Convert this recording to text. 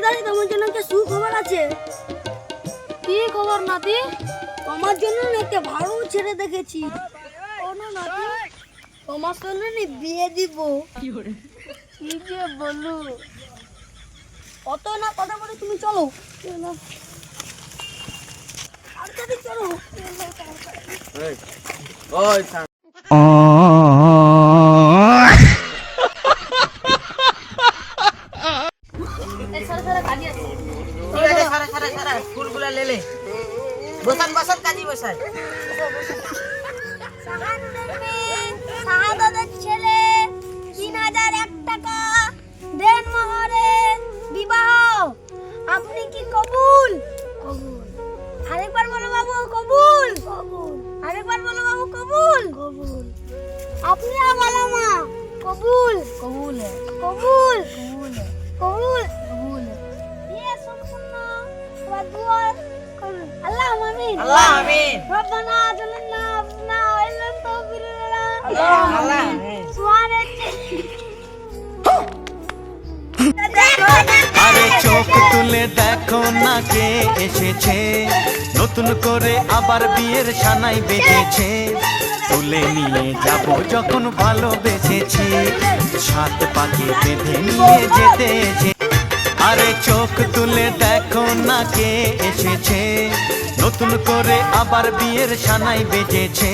দাদি তোমার জন্য একটা সুখবর আছে। কি খবর নাতি? তোমার জন্য না একটা ভালো ছেলে দেখেছি। কোনো নাতি? তোমার সঙ্গে না বিয়ে দিব। কি যে বলু? কত না কথা বলে তুমি চলো। তাড়াতাড়ি চলো। এই সারা সারা কাজে আছে। ঠিক আছে, সারা ফুলগুলা লেলে বসান কাজী বসান। শাহাদাতের ছেলে 3001 টাকা দেন মোহরে বিবাহ। আপনি কি কবুল? কবুল। আরেকবার বলো বাবু কবুল। কবুল। আরেকবার বলো বাবু কবুল। কবুল। আপনি বলো মা কবুল। কবুল কবুল। কবুল কবুল। কবুল। ये सुनना दुआ করুন। আল্লাহ আমিন। আল্লাহ আমিন। রব্বানা আতিনা আবনা ইল্লাম তাগফিরুল্লাহ। আল্লাহ আমিন। আরে চোখ তুলে দেখো না কে এসেছে, নতুন করে আবার বিয়ের সানাই বেজেছে। তুলে নিয়ে যাব যখন ভালোবেসেছি, সাত পাকে বেঁধে নিয়ে যেতে যে। আরে চোখ তুলে দেখো না কে এসেছে, নতুন করে আবার বিয়ের সানাই বেজেছে।